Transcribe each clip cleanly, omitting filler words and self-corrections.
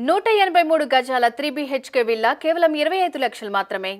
183 గజాల 3 BHK villa కేవలం 25 లక్షలు మాత్రమే.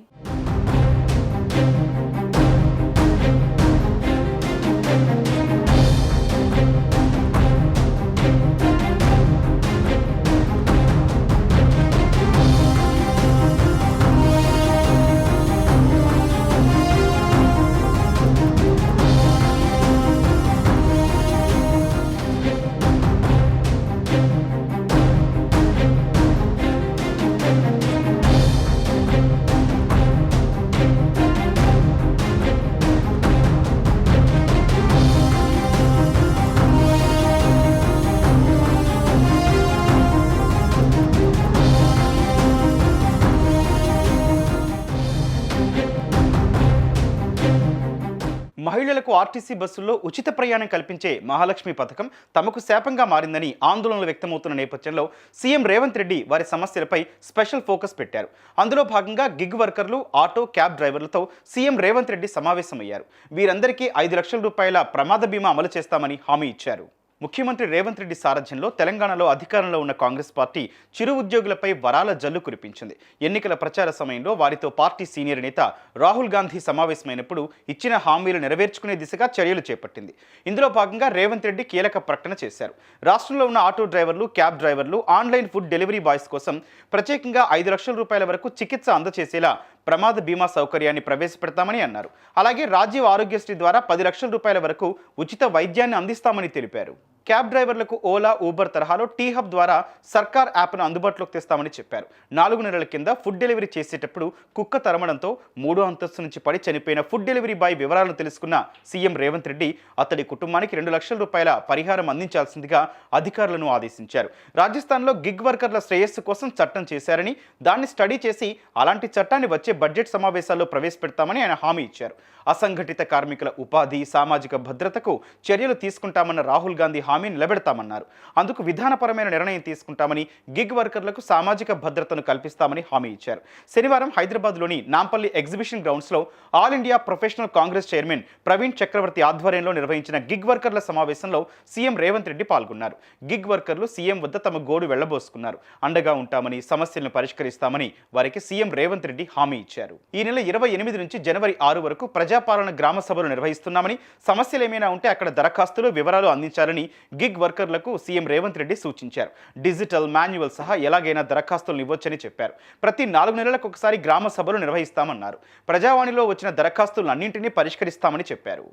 మహిళలకు ఆర్టీసీ బస్సుల్లో ఉచిత ప్రయాణం కల్పించే మహాలక్ష్మి పథకం తమకు శాపంగా మారిందని ఆందోళనలు వ్యక్తమవుతున్న నేపథ్యంలో సీఎం రేవంత్ రెడ్డి వారి సమస్యలపై స్పెషల్ ఫోకస్ పెట్టారు. అందులో భాగంగా గిగ్ వర్కర్లు, ఆటో, క్యాబ్ డ్రైవర్లతో సీఎం రేవంత్ రెడ్డి సమావేశమయ్యారు. వీరందరికీ 5 లక్షల రూపాయల ప్రమాద బీమా అమలు చేస్తామని హామీ ఇచ్చారు. ముఖ్యమంత్రి రేవంత్ రెడ్డి సారథ్యంలో తెలంగాణలో అధికారంలో ఉన్న కాంగ్రెస్ పార్టీ చిరు ఉద్యోగులపై వరాల జల్లు కురిపించింది. ఎన్నికల ప్రచార సమయంలో వారితో పార్టీ సీనియర్ నేత రాహుల్ గాంధీ సమావేశమైనప్పుడు ఇచ్చిన హామీలు నెరవేర్చుకునే దిశగా చర్యలు చేపట్టింది. ఇందులో భాగంగా రేవంత్ రెడ్డి కీలక ప్రకటన చేశారు. రాష్ట్రంలో ఉన్న ఆటో డ్రైవర్లు, క్యాబ్ డ్రైవర్లు, ఆన్లైన్ ఫుడ్ డెలివరీ బాయ్స్ కోసం ప్రత్యేకంగా 5 లక్షల రూపాయల వరకు చికిత్స అందజేసేలా ప్రమాద బీమా సౌకర్యాన్ని ప్రవేశపెడతామని అన్నారు. అలాగే రాజీవ్ ఆరోగ్యశ్రీ ద్వారా 10 లక్షల రూపాయల వరకు ఉచిత వైద్యాన్ని అందిస్తామని తెలిపారు. క్యాబ్ డ్రైవర్లకు ఓలా, ఊబర్ తరహాలో టీ హబ్ ద్వారా సర్కార్ యాప్ను అందుబాటులోకి తెస్తామని చెప్పారు. 4 నెలల కింద ఫుడ్ డెలివరీ చేసేటప్పుడు కుక్క తరమడంతో 3వ అంతస్తు నుంచి పడి చనిపోయిన ఫుడ్ డెలివరీ బాయ్ వివరాలను తెలుసుకున్న సీఎం రేవంత్ రెడ్డి అతడి కుటుంబానికి 2 లక్షల రూపాయల పరిహారం అందించాల్సిందిగా అధికారులను ఆదేశించారు. రాజస్థాన్లో గిగ్ వర్కర్ల శ్రేయస్సు కోసం చట్టం చేశారని, దాన్ని స్టడీ చేసి అలాంటి చట్టాన్ని వచ్చే బడ్జెట్ సమావేశాల్లో ప్రవేశపెడతామని ఆయన హామీ ఇచ్చారు. అసంఘటిత కార్మికుల ఉపాధి, సామాజిక భద్రతకు చర్యలు తీసుకుంటామన్న రాహుల్ గాంధీ హామీ నిలబెడతామన్నారు. అందుకు విధానపరమైన నిర్ణయం తీసుకుంటామని, గిగ్ వర్కర్లకు సామాజిక భద్రతను కల్పిస్తామని హామీ ఇచ్చారు. శనివారం హైదరాబాద్లోని నాంపల్లి ఎగ్జిబిషన్ గ్రౌండ్స్లో all India professional Congress chairman Praveen Chakravarthy ఆధ్వర్యంలో నిర్వహించిన గిగ్ వర్కర్ల సమావేశంలో సీఎం రేవంత్ రెడ్డి పాల్గొన్నారు. గిగ్ వర్కర్లు సీఎం వద్ద తమ గోడు వెళ్లబోసుకున్నారు. అండగా ఉంటామని, సమస్యలను పరిష్కరిస్తామని వారికి సీఎం రేవంత్ రెడ్డి హామీ ఇచ్చారు. ఈ నెల 28 నుంచి జనవరి 6 వరకు ప్రజాపాలన గ్రామ సభలు నిర్వహిస్తున్నామని, సమస్యలు ఏమైనా ఉంటే అక్కడ దరఖాస్తులు, వివరాలు అందించాలని గిగ్ వర్కర్లకు సీఎం రేవంత్ రెడ్డి సూచించారు. డిజిటల్, మాన్యువల్ సహా ఎలాగైనా దరఖాస్తులు ఇవ్వొచ్చని చెప్పారు. ప్రతి 4 నెలలకు ఒకసారి గ్రామ సభలు నిర్వహిస్తామన్నారు. ప్రజావాణిలో వచ్చిన దరఖాస్తులన్నింటినీ పరిష్కరిస్తామని చెప్పారు.